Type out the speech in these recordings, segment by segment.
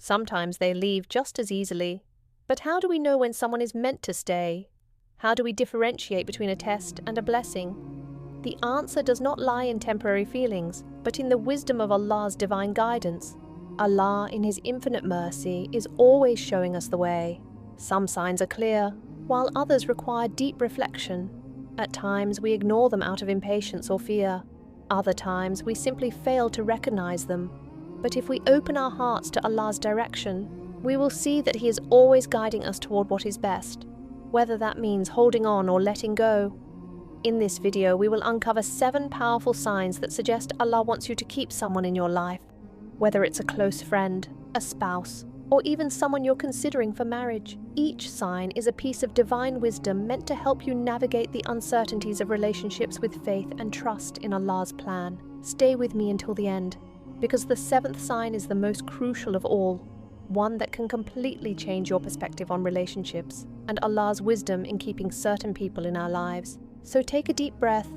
Sometimes they leave just as easily. But how do we know when someone is meant to stay? How do we differentiate between a test and a blessing? The answer does not lie in temporary feelings, but in the wisdom of Allah's divine guidance. Allah, in His infinite mercy, is always showing us the way. Some signs are clear, while others require deep reflection. At times we ignore them out of impatience or fear. Other times we simply fail to recognize them. But if we open our hearts to Allah's direction, we will see that He is always guiding us toward what is best, whether that means holding on or letting go. In this video, we will uncover 7 powerful signs that suggest Allah wants you to keep someone in your life, whether it's a close friend, a spouse, or even someone you're considering for marriage. Each sign is a piece of divine wisdom meant to help you navigate the uncertainties of relationships with faith and trust in Allah's plan. Stay with me until the end, because the 7th sign is the most crucial of all, one that can completely change your perspective on relationships and Allah's wisdom in keeping certain people in our lives. So take a deep breath,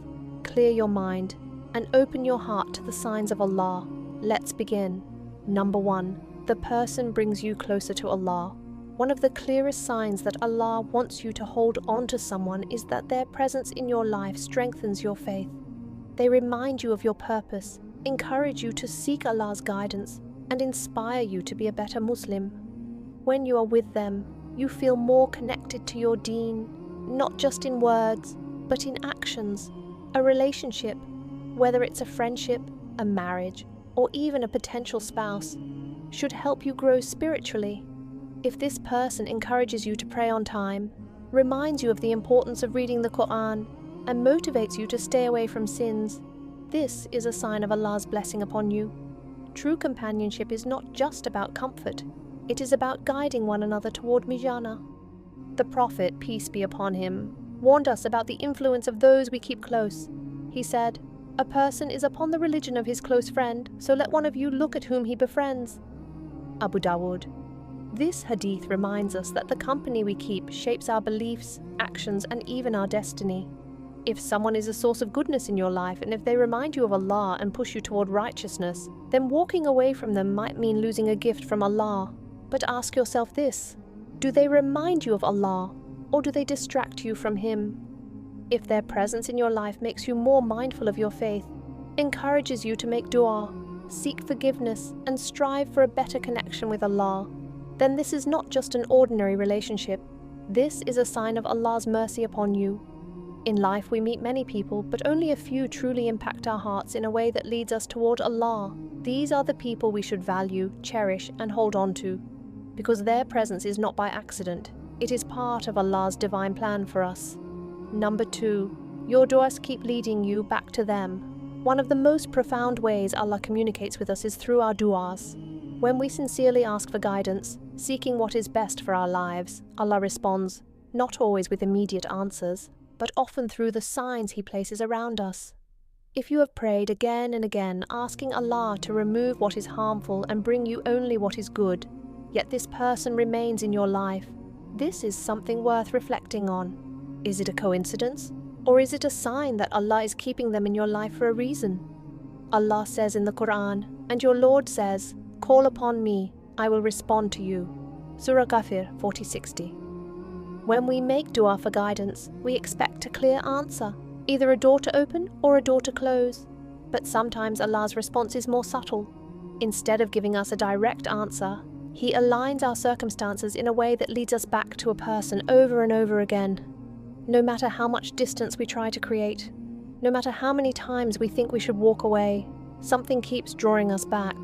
clear your mind, and open your heart to the signs of Allah. Let's begin. Number 1. The person brings you closer to Allah. One of the clearest signs that Allah wants you to hold on to someone is that their presence in your life strengthens your faith. They remind you of your purpose, encourage you to seek Allah's guidance, and inspire you to be a better Muslim. When you are with them, you feel more connected to your deen, not just in words, but in actions. A relationship, whether it's a friendship, a marriage, or even a potential spouse, should help you grow spiritually. If this person encourages you to pray on time, reminds you of the importance of reading the Quran, and motivates you to stay away from sins, this is a sign of Allah's blessing upon you. True companionship is not just about comfort, it is about guiding one another toward Mijana. The Prophet, peace be upon him, warned us about the influence of those we keep close. He said, "A person is upon the religion of his close friend, so let one of you look at whom he befriends." Abu Dawood. This hadith reminds us that the company we keep shapes our beliefs, actions, and even our destiny. If someone is a source of goodness in your life, and if they remind you of Allah and push you toward righteousness, then walking away from them might mean losing a gift from Allah. But ask yourself this: do they remind you of Allah, or do they distract you from Him? If their presence in your life makes you more mindful of your faith, encourages you to make dua, seek forgiveness, and strive for a better connection with Allah, then this is not just an ordinary relationship. This is a sign of Allah's mercy upon you. In life we meet many people, but only a few truly impact our hearts in a way that leads us toward Allah. These are the people we should value, cherish, and hold on to, because their presence is not by accident. It is part of Allah's divine plan for us. Number 2. Your du'as keep leading you back to them. One of the most profound ways Allah communicates with us is through our du'as. When we sincerely ask for guidance, seeking what is best for our lives, Allah responds, not always with immediate answers, but often through the signs He places around us. If you have prayed again and again, asking Allah to remove what is harmful and bring you only what is good, yet this person remains in your life, this is something worth reflecting on. Is it a coincidence? Or is it a sign that Allah is keeping them in your life for a reason? Allah says in the Quran, "And your Lord says, 'Call upon me, I will respond to you.'" Surah Ghafir 40:60. When we make dua for guidance, we expect a clear answer, either a door to open or a door to close. But sometimes Allah's response is more subtle. Instead of giving us a direct answer, He aligns our circumstances in a way that leads us back to a person over and over again. No matter how much distance we try to create, no matter how many times we think we should walk away, something keeps drawing us back.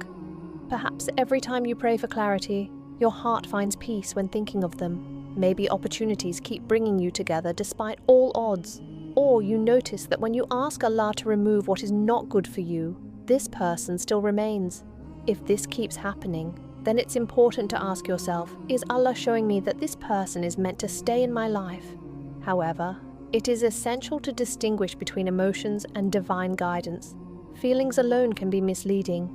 Perhaps every time you pray for clarity, your heart finds peace when thinking of them. Maybe opportunities keep bringing you together despite all odds. Or you notice that when you ask Allah to remove what is not good for you, this person still remains. If this keeps happening, then it's important to ask yourself, is Allah showing me that this person is meant to stay in my life? However, it is essential to distinguish between emotions and divine guidance. Feelings alone can be misleading,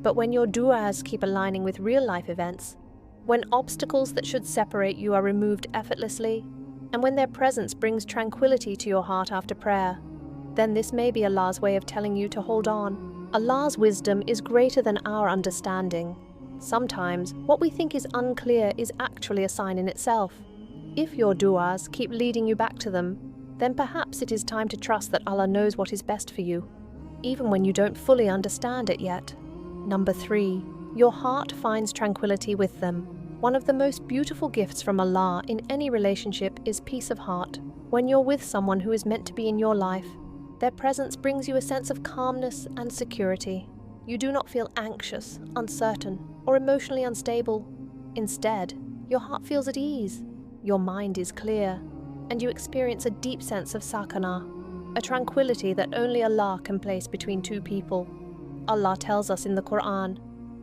but when your du'as keep aligning with real-life events, when obstacles that should separate you are removed effortlessly, and when their presence brings tranquility to your heart after prayer, then this may be Allah's way of telling you to hold on. Allah's wisdom is greater than our understanding. Sometimes, what we think is unclear is actually a sign in itself. If your du'as keep leading you back to them, then perhaps it is time to trust that Allah knows what is best for you, even when you don't fully understand it yet. Number 3. Your heart finds tranquility with them. One of the most beautiful gifts from Allah in any relationship is peace of heart. When you're with someone who is meant to be in your life, their presence brings you a sense of calmness and security. You do not feel anxious, uncertain, or emotionally unstable. Instead, your heart feels at ease, your mind is clear, and you experience a deep sense of sakana, a tranquility that only Allah can place between two people. Allah tells us in the Quran,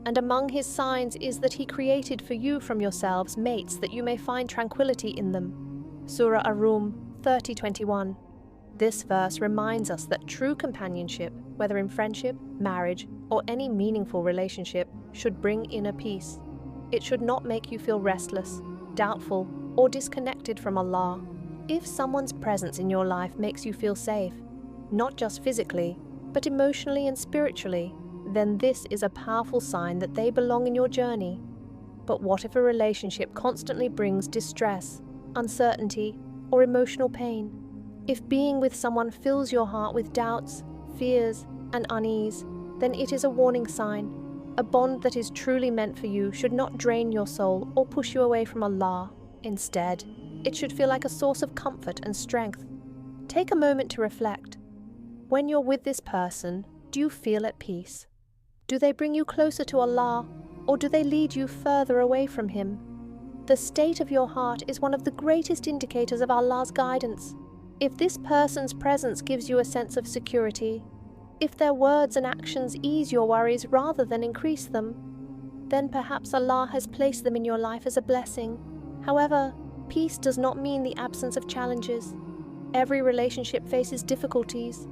"And among His signs is that He created for you from yourselves mates that you may find tranquility in them." Surah Ar-Rum 30:21. This verse reminds us that true companionship, whether in friendship, marriage, or any meaningful relationship, should bring inner peace. It should not make you feel restless, doubtful, or disconnected from Allah. If someone's presence in your life makes you feel safe, not just physically, but emotionally and spiritually, then this is a powerful sign that they belong in your journey. But what if a relationship constantly brings distress, uncertainty, or emotional pain? If being with someone fills your heart with doubts, fears, and unease, then it is a warning sign. A bond that is truly meant for you should not drain your soul or push you away from Allah. Instead, it should feel like a source of comfort and strength. Take a moment to reflect. When you're with this person, do you feel at peace? Do they bring you closer to Allah, or do they lead you further away from Him? The state of your heart is one of the greatest indicators of Allah's guidance. If this person's presence gives you a sense of security, if their words and actions ease your worries rather than increase them, then perhaps Allah has placed them in your life as a blessing. However, peace does not mean the absence of challenges. Every relationship faces difficulties,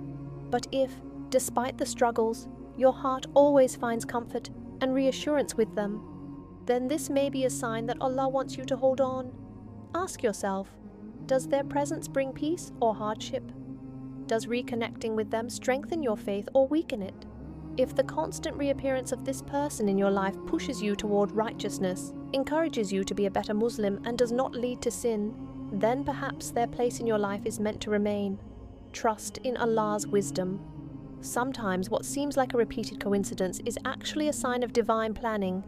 but if, despite the struggles, your heart always finds comfort and reassurance with them, then this may be a sign that Allah wants you to hold on. Ask yourself, does their presence bring peace or hardship? Does reconnecting with them strengthen your faith or weaken it? If the constant reappearance of this person in your life pushes you toward righteousness, encourages you to be a better Muslim, and does not lead to sin, then perhaps their place in your life is meant to remain. Trust in Allah's wisdom. Sometimes what seems like a repeated coincidence is actually a sign of divine planning.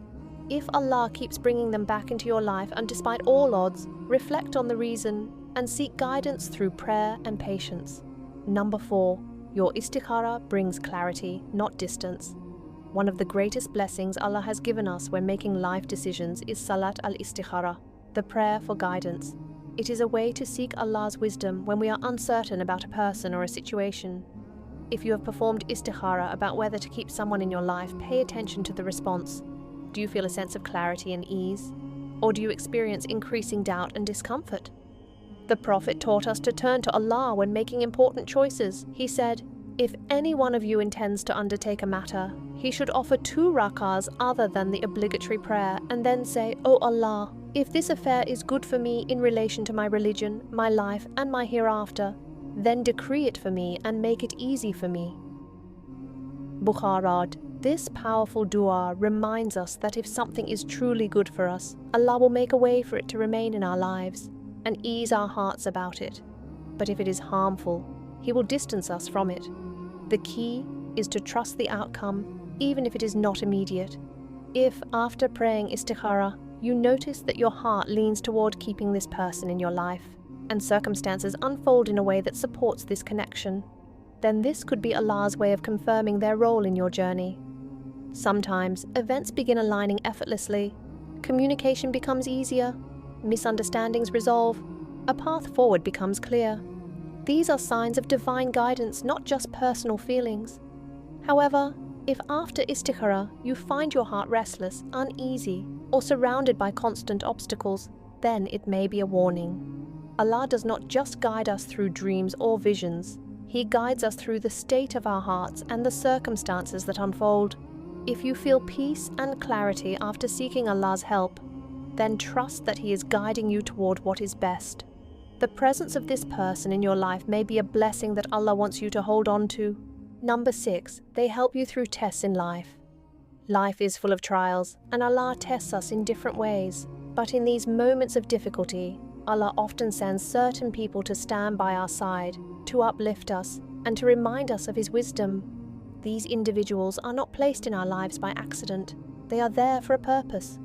If Allah keeps bringing them back into your life, and despite all odds, reflect on the reason and seek guidance through prayer and patience. Number 4. Your istikhara brings clarity, not distance. One of the greatest blessings Allah has given us when making life decisions is Salat al-Istikhara, the prayer for guidance. It is a way to seek Allah's wisdom when we are uncertain about a person or a situation. If you have performed istikhara about whether to keep someone in your life, pay attention to the response. Do you feel a sense of clarity and ease? Or do you experience increasing doubt and discomfort? The Prophet taught us to turn to Allah when making important choices. He said, "If any one of you intends to undertake a matter, he should offer 2 rak'ahs other than the obligatory prayer, and then say, 'O Allah, if this affair is good for me in relation to my religion, my life, and my hereafter, then decree it for me and make it easy for me.'" Bukharad. This powerful dua reminds us that if something is truly good for us, Allah will make a way for it to remain in our lives and ease our hearts about it. But if it is harmful, He will distance us from it. The key is to trust the outcome, even if it is not immediate. If, after praying istikhara, you notice that your heart leans toward keeping this person in your life, and circumstances unfold in a way that supports this connection, then this could be Allah's way of confirming their role in your journey. Sometimes, events begin aligning effortlessly, communication becomes easier, misunderstandings resolve, a path forward becomes clear. These are signs of divine guidance, not just personal feelings. However, if after istikhara you find your heart restless, uneasy, or surrounded by constant obstacles, then it may be a warning. Allah does not just guide us through dreams or visions. He guides us through the state of our hearts and the circumstances that unfold. If you feel peace and clarity after seeking Allah's help, then trust that He is guiding you toward what is best. The presence of this person in your life may be a blessing that Allah wants you to hold on to. Number 6, they help you through tests in life. Life is full of trials, and Allah tests us in different ways. But in these moments of difficulty, Allah often sends certain people to stand by our side, to uplift us, and to remind us of His wisdom. These individuals are not placed in our lives by accident. They are there for a purpose,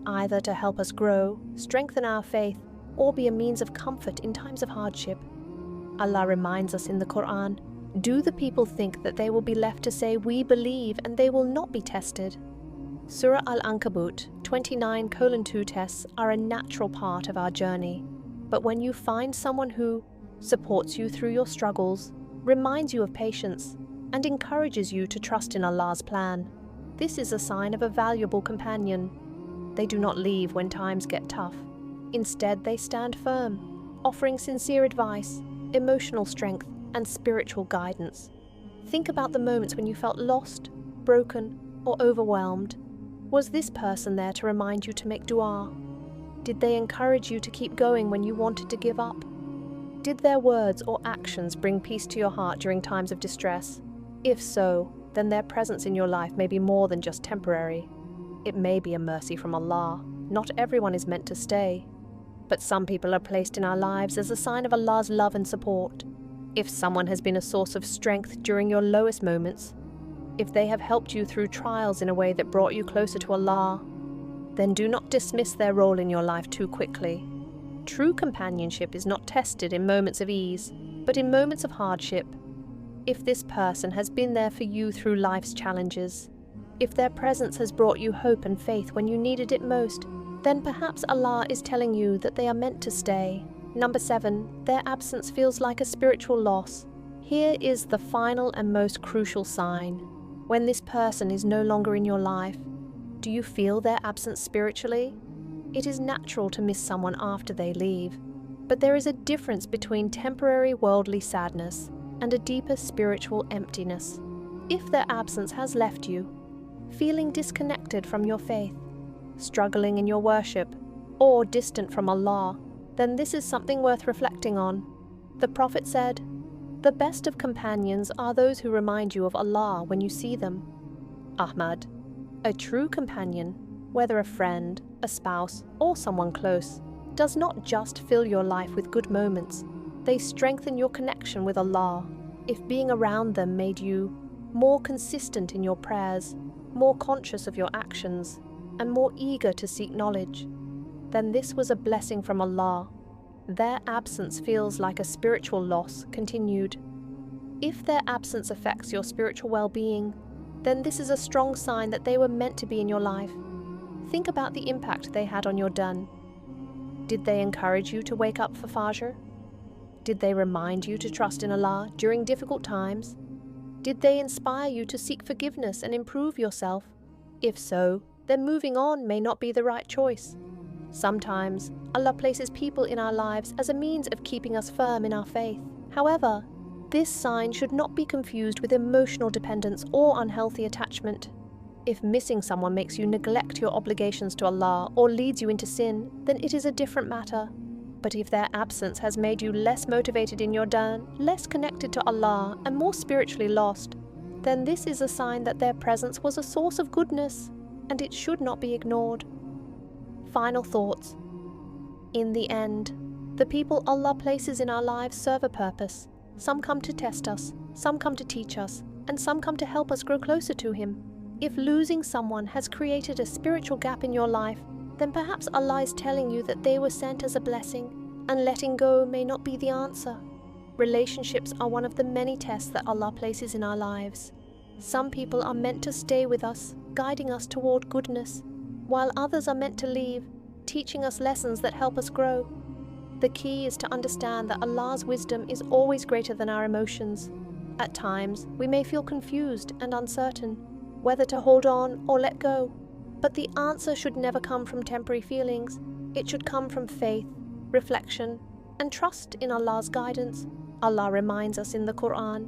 either to help us grow, strengthen our faith, or be a means of comfort in times of hardship. Allah reminds us in the Quran, "Do the people think that they will be left to say, 'We believe,' and they will not be tested?" Surah Al-Ankabut 29:2 tests are a natural part of our journey. But when you find someone who supports you through your struggles, reminds you of patience, and encourages you to trust in Allah's plan, this is a sign of a valuable companion. They do not leave when times get tough. Instead, they stand firm, offering sincere advice, emotional strength, and spiritual guidance. Think about the moments when you felt lost, broken, or overwhelmed. Was this person there to remind you to make dua? Did they encourage you to keep going when you wanted to give up? Did their words or actions bring peace to your heart during times of distress? If so, then their presence in your life may be more than just temporary. It may be a mercy from Allah. Not everyone is meant to stay. But some people are placed in our lives as a sign of Allah's love and support. If someone has been a source of strength during your lowest moments, if they have helped you through trials in a way that brought you closer to Allah, then do not dismiss their role in your life too quickly. True companionship is not tested in moments of ease, but in moments of hardship. If this person has been there for you through life's challenges, if their presence has brought you hope and faith when you needed it most, then perhaps Allah is telling you that they are meant to stay. Number 7, their absence feels like a spiritual loss. Here is the final and most crucial sign. When this person is no longer in your life, do you feel their absence spiritually? It is natural to miss someone after they leave, but there is a difference between temporary worldly sadness and a deeper spiritual emptiness. If their absence has left you, feeling disconnected from your faith, struggling in your worship, or distant from Allah, then this is something worth reflecting on. The Prophet said, "The best of companions are those who remind you of Allah when you see them." Ahmad, a true companion, whether a friend, a spouse, or someone close, does not just fill your life with good moments. They strengthen your connection with Allah. If being around them made you more consistent in your prayers, more conscious of your actions, and more eager to seek knowledge, then this was a blessing from Allah. Their absence feels like a spiritual loss. Continued. If their absence affects your spiritual well-being, then this is a strong sign that they were meant to be in your life. Think about the impact they had on your deen. Did they encourage you to wake up for Fajr? Did they remind you to trust in Allah during difficult times? Did they inspire you to seek forgiveness and improve yourself? If so, then moving on may not be the right choice. Sometimes, Allah places people in our lives as a means of keeping us firm in our faith. However, this sign should not be confused with emotional dependence or unhealthy attachment. If missing someone makes you neglect your obligations to Allah or leads you into sin, then it is a different matter. But if their absence has made you less motivated in your deen, less connected to Allah, and more spiritually lost, then this is a sign that their presence was a source of goodness, and it should not be ignored. Final thoughts. In the end, the people Allah places in our lives serve a purpose. Some come to test us, some come to teach us, and some come to help us grow closer to Him. If losing someone has created a spiritual gap in your life, then perhaps Allah is telling you that they were sent as a blessing, and letting go may not be the answer. Relationships are one of the many tests that Allah places in our lives. Some people are meant to stay with us, guiding us toward goodness, while others are meant to leave, teaching us lessons that help us grow. The key is to understand that Allah's wisdom is always greater than our emotions. At times, we may feel confused and uncertain, whether to hold on or let go. But the answer should never come from temporary feelings. It should come from faith, reflection, and trust in Allah's guidance. Allah reminds us in the Quran,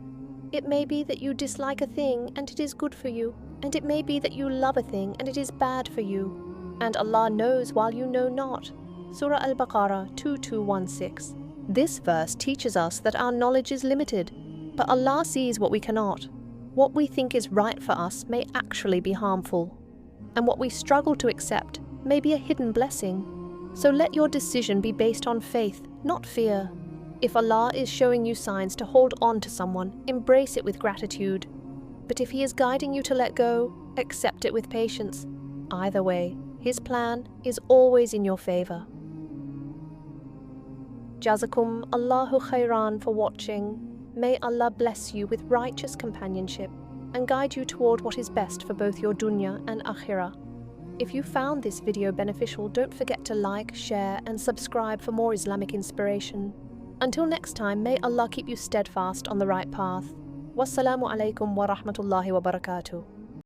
"It may be that you dislike a thing and it is good for you, and it may be that you love a thing and it is bad for you. And Allah knows while you know not." Surah Al-Baqarah 2216. This verse teaches us that our knowledge is limited, but Allah sees what we cannot. What we think is right for us may actually be harmful. and what we struggle to accept may be a hidden blessing. So let your decision be based on faith, not fear. If Allah is showing you signs to hold on to someone, embrace it with gratitude. But if He is guiding you to let go, accept it with patience. Either way, His plan is always in your favor. Jazakum Allahu khairan for watching. May Allah bless you with righteous companionship and guide you toward what is best for both your dunya and akhirah. If you found this video beneficial, don't forget to like, share and subscribe for more Islamic inspiration. Until next time, may Allah keep you steadfast on the right path. Wassalamu alaikum wa rahmatullahi wa barakatuh.